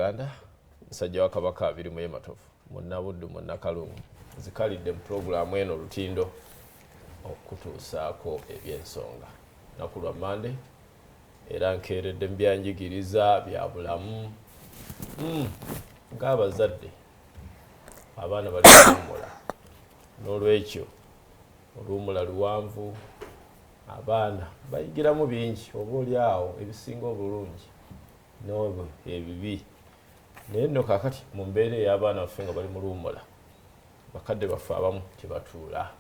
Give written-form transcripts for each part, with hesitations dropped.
Uganda nsajja wa Kabaka abiri mu Matovu munnabuddu munnakalungu zikalidde mu programu eno lutindo okutuusaako ebyensonga naku lwa Mande era nkeeredde mu byanjigiriza bya bulamu ng'abazadde abaana bali kuwummula n'olwekyo oluwummula luwanvu abaana bayigiramu bingi oba oli awo ebisinga obulungi n'obwo ebibi naye nno kaakati mu mbeera ey'abaana baffe nga bali mu luwummula bakadde baffe abamu tebatuula.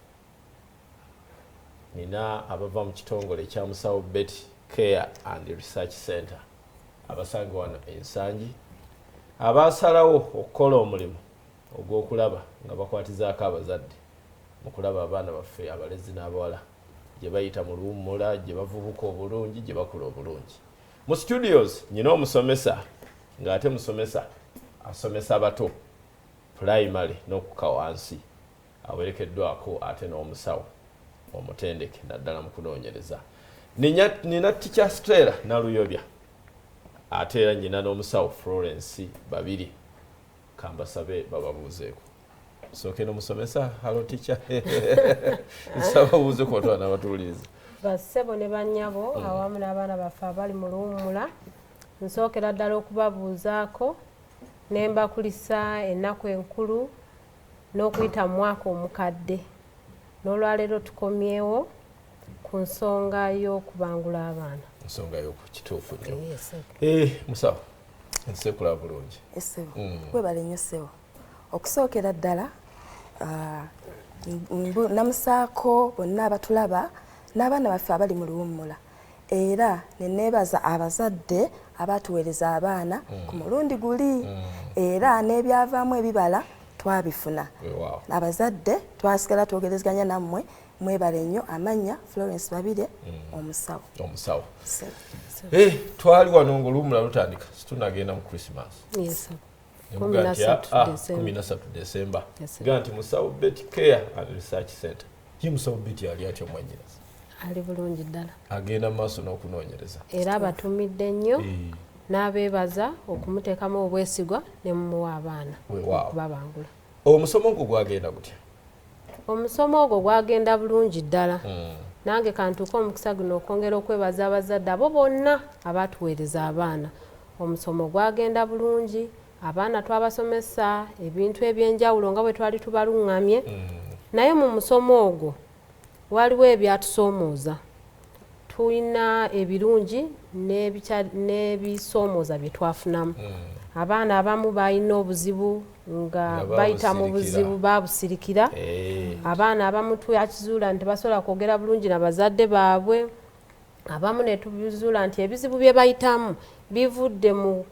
Nina abava mu kitongole ekya Musawo Betty Care and Research Center abasanga wano ensangi abasalawo okukola omulimu ogw'okulaba nga bakwatizaako abazadde mu kulaba abaana baffe abalezi n'abawala gye bayita mu luwummula gye bavubuka obulungi gye bakula obulungi. Mu studios nyina omusomesa ng'ate musomesa asomesa abato primary n'okuka wansi awerekeddwako ate n'omusawo omutendeke naddala mu kunoonyereza. Nina teacher Stella Naluyobya ate era nyina n'omusawo Florence babiri kambasabe bababuuzeeko. Sooke n'omusomesa halo teacher nsaba buuze ku batwana abatuulize. Bassebo ne bannyabo awamu n'abaana baffe abali mu luwummula nsookera ddala okubabuuzaako ne mbakulisa ennaku enkulu n'okuyita mu mwaka omukadde n'olwaleero tukomyewo ku nsonga y'okubangula abaana. Ensonga y'okukituufu nnyo. Musawo ensekula bulungi. Essebo webale nnyo ssebo. Okusookera ddala namusaako bonna abatulaba n'abaana baffe abali mu luwummula era ne neebaza abazadde abatuweereza abaana ku mulundi guli era n'ebyavaamu ebibala twabifuna. Abazadde twasigala twogerezeganya nammwe mwebale nnyo. Amannya Florence babire omusawo. Omusawo. Twali wano ng'oluwummula lutandika situnagenda mu Christmas. Yes. 13 December. Gaa nti Musawo Betty Care and Research Center. Ye Musawo Betty ali atya omwannyinaze? Ali bulungi ddala. Agenda mu maaso n'okunoonyereza. Era abatumidde nnyo n'abeebaza okumuteekamu obwesigwa ne mumuwa abaana okubabangula. Omusomo ogwo gwagenda gutya? Omusomo ogwo gwagenda bulungi ddala. Nange kantuuka omukisa guno okwongera okwebaza abazadde abo bonna abatuweereza abaana. Omusomo gwagenda bulungi, abaana twabasomesa ebintu ebyenjawulo nga bwe twali tubaluŋŋamye. Naye mu musomo ogwo waliwo ebyatusoomooza. Tulina ebirungi n'ebisoomooza bye twafunamu. Abaana abamu balina obuzibu nga bayita mu buzibu babusirikira. Abaana abamu twakizuula nti basobola kwogera bulungi na bazadde baabwe. Abamu ne tubizuula nti ebizibu bye bayitamu bivudde mu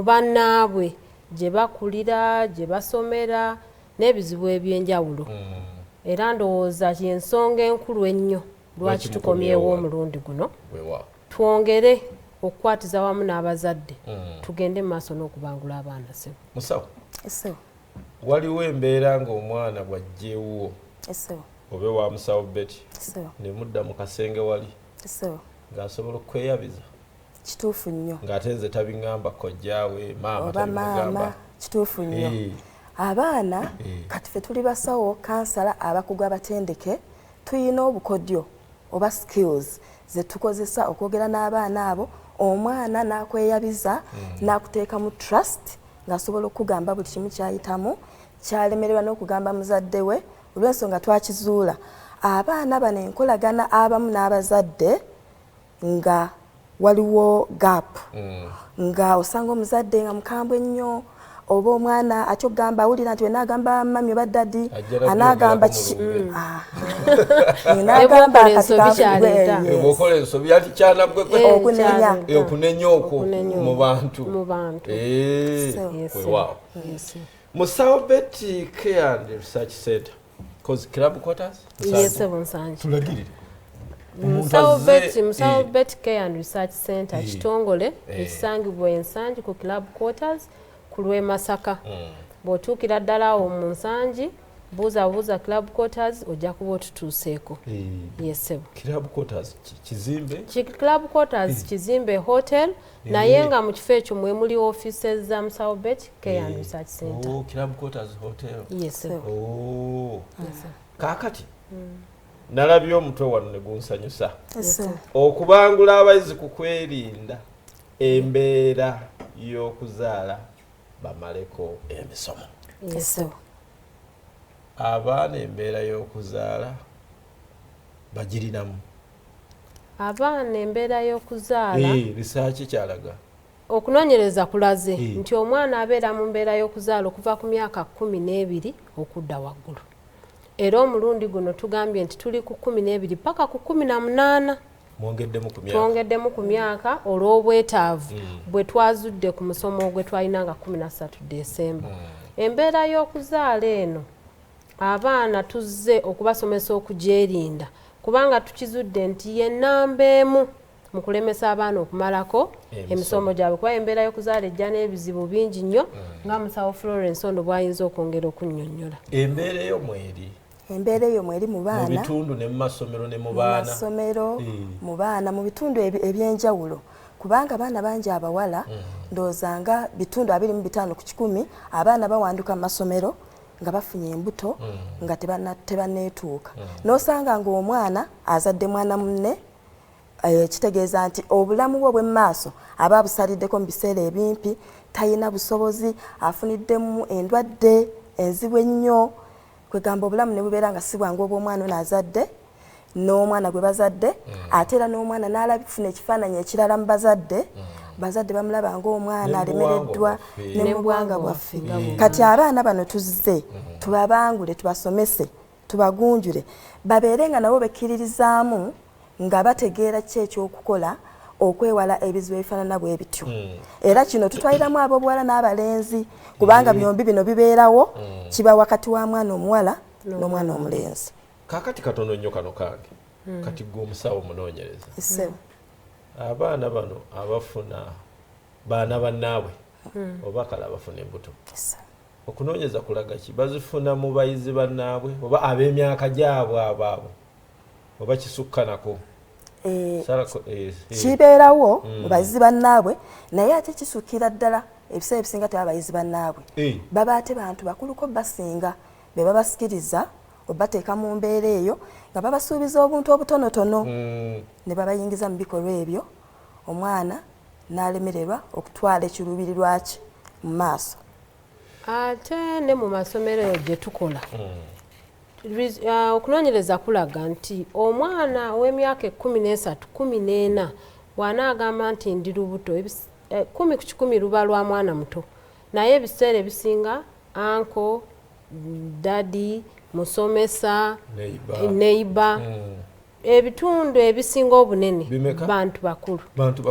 bannaabwe gye bakulira, gye basomera n'ebizibu ebyenjawulo. Era ndowooza y'ensonga enkulu ennyo lwaki tukomyewo omulundi guno. Twongere okukwatiza wamu n'abazadde tugende mu maaso n'okubangula abaana. Ssebo. Musawo. Essebo. Waliwo embeera ng'omwana bw'ajjeewo obe wa Musawo Betty ne mudda mu kasenge wali ng'asobola okweyabiza. Kituufu nnyo. Ng'ate nze tabiŋŋamba kojjaawe maama tabimugamba. Kituufu nnyo. Abaana kati ffe tuli basawo kansala abakugu abatendeke tuyina obukodyo oba skills ze tukozesa okwogera n'abaana abo omwana n'akweyabiza n'akuteeka mu trust ng'asobola okugamba buli kimu kyayitamu kyalemererwa n'okugamba muzadde we olw'ensonga twakizuula. Abaana bano enkolagana abamu n'abazadde nga waliwo gap nga osanga omuzadde nga mukambwe ennyo oba omwana akyogamba awulira nti wenaagamba mami oba ddadi anaagamba okunenya okwo mu bantu. Musawo Betty Care and Research Center club quarters. Tulagirire. Musawo Betty Care and Research Center kitongole ekisangibwa ensangi ku club quarters ku lw'e Masaka. Bw'otuukira ddala awo mu nsangi buuza club quarters ojja kuba otutuuseeko. Yes sebo. Club quarters kizimbe? Club quarters kizimbe hotel naye nga mu kifo ekyo mwe muli offices za Musawobet Care and Research Center. Oh, Club quarters hotel. Yes sebo. Oh. Yes sebo. Kaakati nalabye omutwe wano ne gunsanyusa. Yes sebo. Okubangula abayizi ku kwerinda embeera y'okuzaala bamaleko emisomo. Yes sebo. Abaana embeera y'okuzaala bagirinamu. Abaana embeera y'okuzaala risaaki kyalaga okunoonyereza kulaze nti omwana abeera mu mbeera y'okuzaala okuva ku myaka 12 okudda waggulu. Era omulundi guno tugambye nti tuli ku 12 paka ku 18. Twongeddemu ku myaka olw'obwetaavu bwe twazudde ku musomo gwe twalina nga 13 Desemba. Embeera y'okuzaala eno abaana tuzze okubasomesa okugyerinda kubanga tukizudde nti y'ennamba emu mu kulemesa abaana okumalako emisomo gyabwe kuba embeera y'okuzaala ejja n'ebizibu bingi nnyo nga musawo Florence Ono bw'ayinza okwongera okunnyonnyola. Embeera eyo mweri? Embeera eyo mweri mu baana, mu bitundu ne mu masomero ne mu baana? Mu masomero, mu baana, mu bitundu eby'enjawulo kubanga abaana bangi abawala ndowooza nga bitundu 25 ku 100 abaana bawanduka mu masomero nga bafunye embuto nga tebanneetuuka. N'osanga ng'omwana azadde mwana munne kitegeeza nti obulamu bwe bw'emmaaso aba abusaliddeko mu biseera ebimpi, talina busobozi, afuniddemu endwadde enzibu ennyo. Kwegamba obulamu ne bubeera nga si bwangu obw'omwana ono azadde n'omwana gwe bazadde ate era n'omwana n'alabifuna ekifaananyi ekirala mu bazadde. Bazadde bamulaba ng'omwana alemereddwa ne mu bwanga bwaffe. Kati abaana bano tuzze tubabangule, tubasomese, tubagunjule babeere nga nabo bekkiririzaamu nga bategeera ki ekyokukola okwewala ebizibu ebifaanana bwe bityo. Era kino tutwaliramu ab'obuwala n'abalenzi kubanga byombi bino bibeerawo, kiba wakati wa mwana omuwala n'omwana omulenzi. Kaakati katono nnyo kano kange kati gwe omusawo munoonyereza. Abaana bano abafuna baana bannaabwe oba kala abafuna embuto okunoonyeza kulaga ki? Bazifuna mu bayizi bannaabwe oba ab'emyaka gyabwe abaabo oba kisukka nako? Kibeerawo mu bayizi bannaabwe naye ate kisukira ddala ebiseera ebisinga teba bayizi bannaabwe baba ate bantu bakuluko basinga be babasikiriza obateeka mu mbeera eyo nga babasuubiza obuntu obutonotono ne babayingiza mu bikolwa ebyo omwana n'alemererwa okutwala ekiruubirirwa kye mu maaso. Ate ne mu masomero eyo gye tukola okunoonyereza kulaga nti omwana ow'emyaka 13, 14 bw'anaagamba nti ndi lubuto 10 ku 100 luba lwa mwana muto naye ebiseera ebisinga anko, dadi, musomesa, neighbor ebitundu ebisinga obunene bantu bakulu. Bantu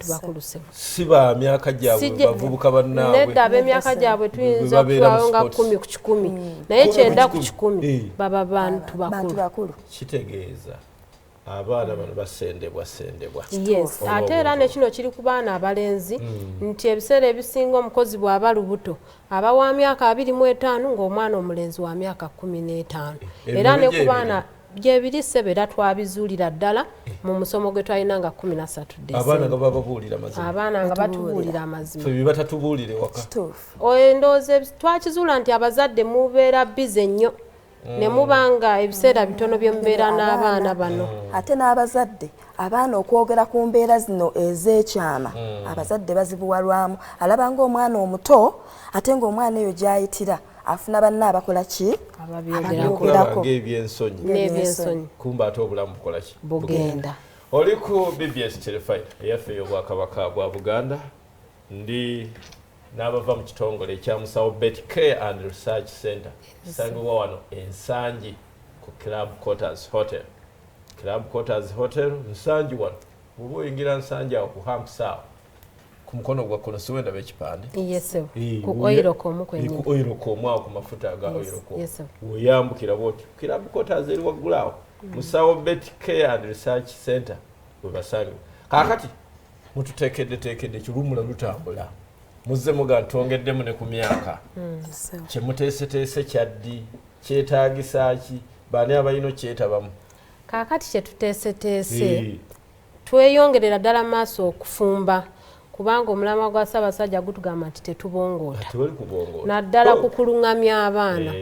bakulu sebo. Si ba myaka gyabwe bavubuka bannaabwe. Nedda ab'emyaka gyabwe tuyinza okubawo nga 10 ku 10 naye 9 ku 10 baba bantu bakulu. Kitegeeza abaana bano basendebwa. Yes, ate era ne kino kiri ku baana abalenzi nti ebiseera ebisinga omukozi bw'aba lubuto aba wa myaka 25 ng'omwana omulenzi wa myaka 15. Era ne ku baana gyebiri sebera twabizuulira ddala mu musomo gwe twalina nga 13 Desemba. Abaana nga bababuulira amazima. Abaana nga batubuulira amazima. Fe batatubuulire waka. Endooze twakizuula nti abazadde mubeera bize nnyo ne mubanga ebiseera bitono bye mubeera n'abaana bano. Ate n'abazadde abaana okwogera ku mbeera zino ez'ekyama abazadde bazibuwalwamu alaba ng'omwana omuto ate ng'omwana eyo gy'ayitira afuna banna abakola ki? Ababyogerako. N'ebyensonyi. Kumba ate obulamu bukola ki? Bugenda. Oli ku BBS Telefine eyaffe y'Obwakabaka bwa Buganda ndi n'abava mu kitongole ekya Musawobet Care and Research Center sangibwa wano ensangi ku Club Quarters Hotel. Club Quarters Hotel nsangi wano bw'oba oyingira nsangi awo ku Hampsaw ku mukono gwa kono siwenda b'ekipande. Yes sir. Ku Oilcom kwennyini. Ku Oilcom awo ku mafuta aga Oilcom. Yes sir. Oyambukira bw'oti Club Quarters eri waggulu awo Musawobet Care and Research Center we basange. Kaakati mututeekedde kirumula lutambula. muzze muga ntwongeddemu ne ku myaka kyemuteeseteese kyaddi kyetaagisa ki baani abalina kyetabamu kaakati kyetuteeseteese tweyongerera ddala maaso okufumba kubanga omulamwa gwa Ssaabasajja gutugamba nti tetubongoota naddala kukuluŋŋamya abaana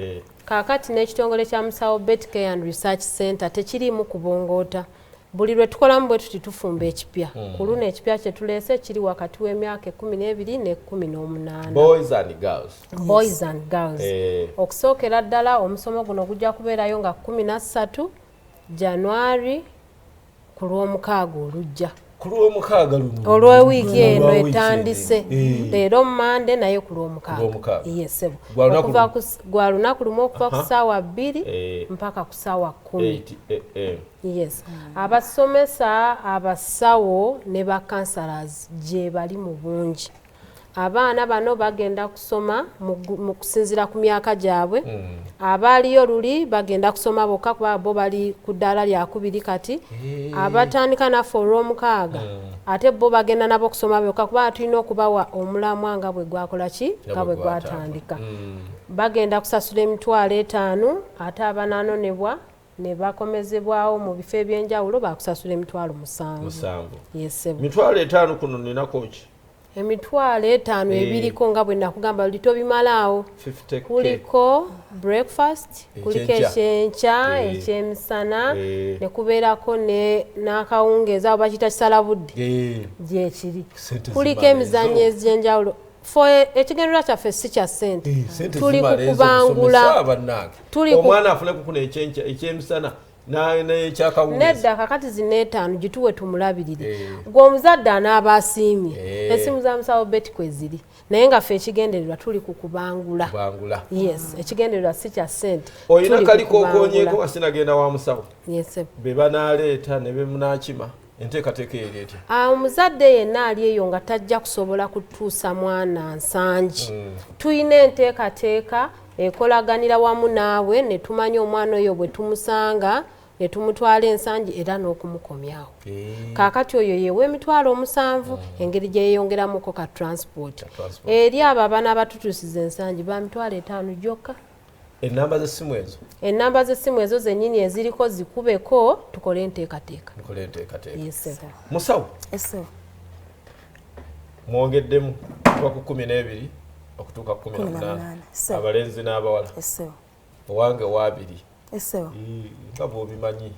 kaakati n'ekitongole kya Musawo Bet Care and Research Center tekiriimu kubongoota buli lwe tukolamu bwe tuti tufumba ekipya ku luno ekipya kye tuleese kiri wakati w'emyaka 12 ne 18 boys and girls okusookera ddala omusomo guno gujja kubeerayo nga 13 January ku lw'omukaaga olujja olw'ewiiki eno etandise leero Mande naye ku lw'omukaaga yesebo gwa lunaku lumu okuva ku ssaawa 2 mpaka ku ssaawa 10 yes abasomesa abasawo ne bakansalas gye bali mu bungi abaana bano bagenda kusoma mu kusinziira ku myaka gyabwe abaaliyo luli bagenda kusoma bokka kuba bo bali ku ddaala lya 2 kati abatandika naffe olw'omukaaga ate bo bagenda nabo kusoma bokka kuba tulina okubawa omulamwa nga bwe gwakola ki nga bwe gwatandika bagenda kusasula $5,000 ate abanaanonebwa ne bakomezebwawo mu bifo eby'enjawulo bakusasula $7,000 yesebo $5,000 kuno ninako ki $5,000 ebiriko nga bwe nakugamba lito bimalaawo kuliko breakfast kuliko ekyenkya ekyemisana ne kubeerako n'akawungeeza oba kita kisalabudde gyekiri kuliko emizannyo ez'enjawulo ekigendererwa kyaffe si kya ssente tuli kukubangula omwana afune kukuna ekyemisana nedda kakati zino 5 gituwe tumulabirire gw'omuzadde anaaba asiimye esimu za Musawo Bet kweziri naye nga ffe ekigendererwa tuli kukubangula yes ekigendererwa si kya ssente olina kaliko okonyeeko wasinagenda wa Musawo be banaaleeta ne be munakima enteekateeka eri etya omuzadde yenna ali eyo nga tajja kusobola kutuusa mwana nsangi tuyina enteekateeka ekolaganira wamu naawe ne tumanya omwana oyo bwe tumusanga ne tumutwala ensangi era n'okumukomyawo kaakati oyo yeewa $7,000 engeri gye yeeyongeramuko ka transport eri abo abaana abatutuusiza ensangi ba $5,000 gyokka ennamba z'essimu ezo zennyini eziriko zikubeko tukole enteekateeka Musawo mwongeddemu kuva ku 12 okutuuka ku 18 abalenzi n'abawala owange waabiri nga bw'obimanyi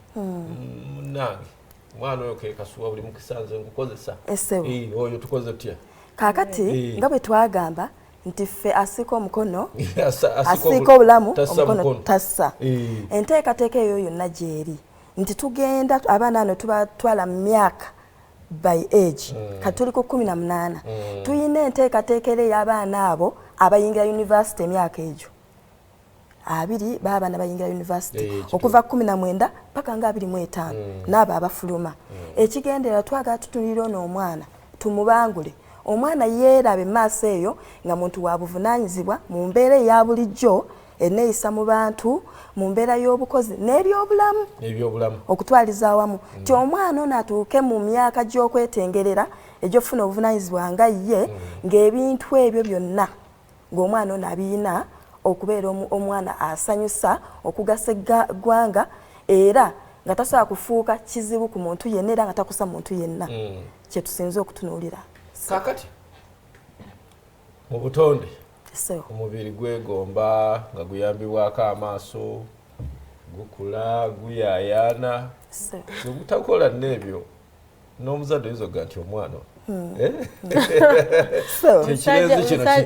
munnange omwana oyo kekasuwa buli mukisanze nkukozesa oyo tukoze tutya kaakati nga bwe twagamba nti ffe asiika omukono asiika obulamu omukono tassa enteekateeka eyo yonna gyeri nti tugenda abaana ano tubatwala mu myaka by age kati tuli ku 18 tuyina enteekateeka ey'abaana abo abayingira yunivasite emyaka egyo 2 baabana bayingira yunivasite okuva 19 paka nga 25 n'abo abafuluma ekigendera twagala tutunira n'omwana tumubangule omwana yeerabe maaso eyo nga muntu wa buvunaanyizibwa mu mbeera eya bulijjo eneeyisa mu bantu mu mbeera y'obukozi n'ebyobulamu okutwaliza awamu ti omwana ono atuuke mu myaka gy'okwetengerera egy'okufuna obuvunaanyizibwa nga ye ng'ebintu ebyo byonna ng'omwana ono abiina okubeera omwana asanyusa okugasa eggwanga era nga tasobola kufuuka kizibu ku muntu yenna era nga takusa muntu yenna kyetusinze okutunuulira kaakati mu butonde omubiri gwegomba nga guyambibwako amaaso gukula guyaayaana ogutakola n'ebyo n'omuzadde oyinza okuga nti omwana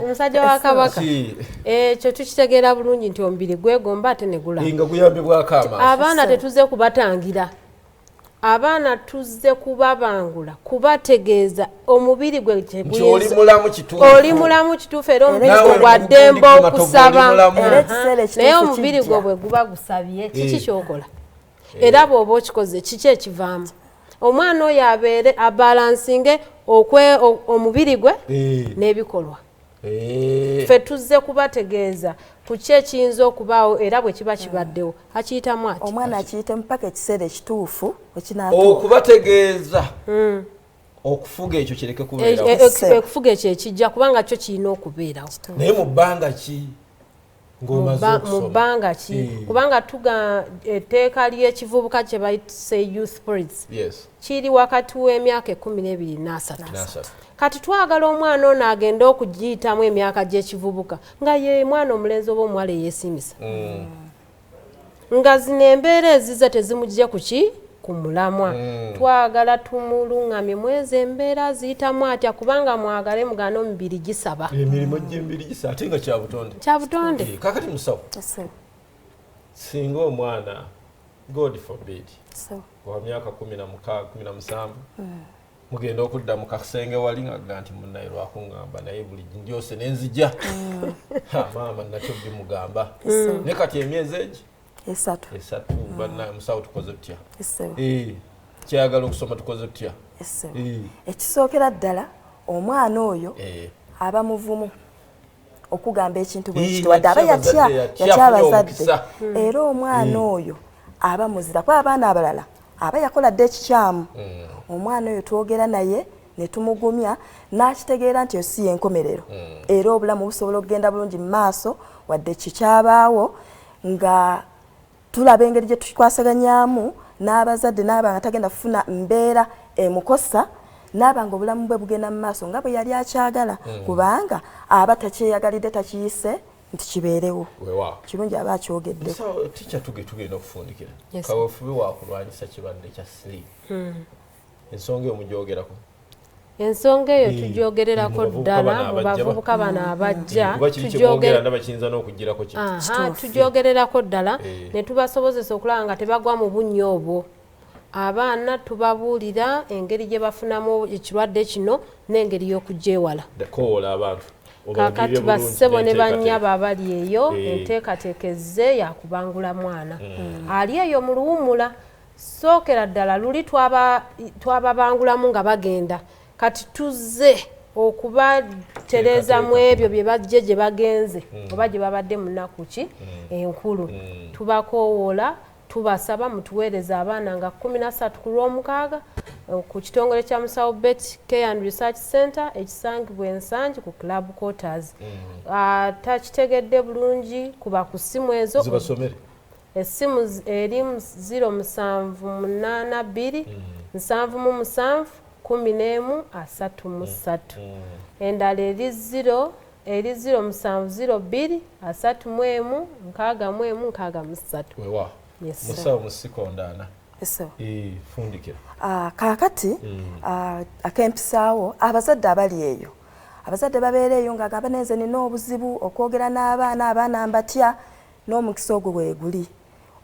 omusajja wa Kabaka ekyo tukitegeera bulungi nti omubiri gwegomba ate ne nga guyambibwako amaaso abaana tetuze kubatangira abaana tuzze kubabangula kubategeeza omubiri gwe oli mulamu kituufu era omubiri gwe gwa ddembe okusaba naye omubiri gwe bwe guba gusabye kiki kyokola era bw'oba okikoze kiki ekivaamu omwana oyo abeere abalansinge omubiri gwe n'ebikolwa ffe tuzze kubategeeza ku ki ekiyinza okubaawo era bwe kiba kibaddewo akiyitamu ati omwana akiyita mpaka ekiseera ekituufu okubategeeza okufuga ekyo kireke kubeerawo okufuga ekyo ekijja kubanga kyo kirina okubeerawo naye mu bbanga ki ng'omaze okusoma mu bbanga ki kubanga etteeka ly'ekivubuka kye bayise youth policy kiri wakati w'emyaka 12 n'3 kati twagala omwana ono agenda okugiyitamu emyaka gy'ekivubuka nga ye mwana omulenzi oba omuwala eyeesimisa nga zino embeera ezize tezimugye kuki ku mulamwa twagala tumuluŋŋamye mwezi embeera ziyitamu atya kubanga mwagale mugana omubiri gisaba emirimu gy'emibiri gisaba ate nga kyabutonde kakati musawo singa omwana god forbid wa myaka 16-17 mugenda okudda mu kasenge wali nga nti munnaye lwakuŋŋamba naye buli ndyose nenzija maama nakyo bimugamba ne kati emyezi egi esatu banna musawo tukoze tutya kyayagala okusoma tukoze tutya ekisookera ddala omwana oyo aba muvumu okugamba ekintu bwekiti wadde aba yatya abazadde era omwana oyo aba muzira kuba abaana abalala aba yakola dde ekikyamu omwana oyo twogera naye ne tumugumya n'akitegeera nti osi yenkomerero era obulamu busobola okugenda bulungi mu maaso wadde kikyabaawo nga tulaba engeri gye tukikwasaganyaamu n'abazadde n'aba nga tagenda kufuna mbeera emukosa n'aba nga obulamu bwe bugenda mu maaso nga bwe yali akyagala kubanga aba takyeyagalidde takiyise nti kibeerewo kirungi aba akyogedde tikya tugenda okufundikira kaweefube wakulwanyisa kirwadde kya siriimu ensonga eyo mugyogerako ensonga eyo tugyogererako ddala mu bavubuka bano abajja tugyogererako ddala ne tubasobozesa okulaba nga tebagwa mu bunnyo obwo abaana tubabuulira engeri gye bafunamu ekirwadde kino n'engeri y'okugyewala kakati bassebo ne bannyaba abali eyo enteekateeka ezze yakubangula mwana ali eyo mu luwummula sookera ddala luli twababangulamu nga bagenda kati tuzze okubatereeza mu ebyo bye bajje gye bagenze oba gye babadde mu nnaku ki enkulu tubakoowoola tubasaba mutuweereza abaana nga 13 ku lw'omukaaga ku kitongole kya musawo bet care and research center ekisangibwa ensangi ku club quarters takitegedde bulungi kuba ku ssimu ezo essimu erimu 0782 77 11-33 endala eri 0702 31-61-63 musawo musikondaana fundikira kaakati akempisaawo abazadde abali eyo abazadde babeera eyo ng'agamba nenze nina obuzibu okwogera n'abaana mbatya n'omukisa ogwo bweguli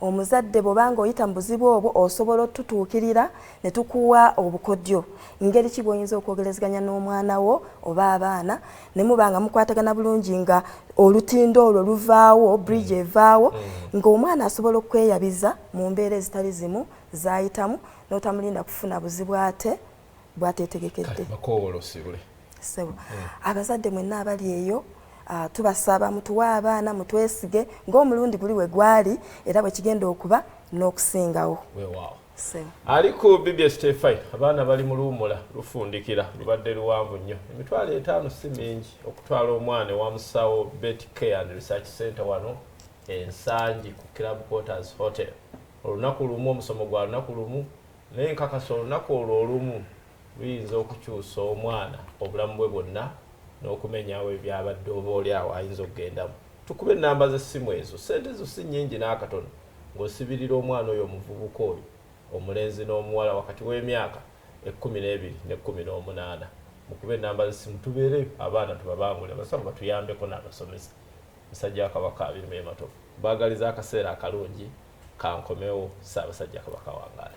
omuzadde bw'obanga oyita mu buzibu obwo osobola otutuukirira ne tukuwa obukodyo ngeri ki bw'oyinza okwogerezeganya n'omwana wo oba abaana ne mubanga mukwatagana bulungi nga olutindo olwo luvaawo bridge evaawo ng'omwana asobola okweyabiza mu mbeera ezitali zimu zayitamu n'otamulinda kufuna buzibu ate bwateetegekedde abazadde mwenna abali eyo tubasaba mutuwe abaana mutwesige ng'omulundi guli we gwali era bwe kigenda okuba n'okusingawo ali ku BBS T5 abaana bali mu luwummula lufundikira lubadde luwanvu nnyo emitwalo 5 si mingi okutwala omwana wa musawo bet care and research center wano ensangi ku club quarters hotel olunaku lumu omusomo gwa lunaku lumu naye nkakasa olunaku olwo olumu luyinza okukyusa omwana obulamu bwe bwonna n'okumenyawo ebyabadde oba oli awo ayinza okugendamu tukube ennamba z'essimu ezo sente zo si nnyingi n'akatono ng'osibirira omwana oyo omuvubuka oyo omulenzi n'omuwala wakati w'emyaka 12 ne 18 mukube ennamba z'essimu tubeereyo abaana tubabangule abasawo batuyambeko n'abasomesa musajja Kabaka abirimu ematofu baagaliza akaseera akalungi kankomewo Ssaabasajja Kabaka wangaala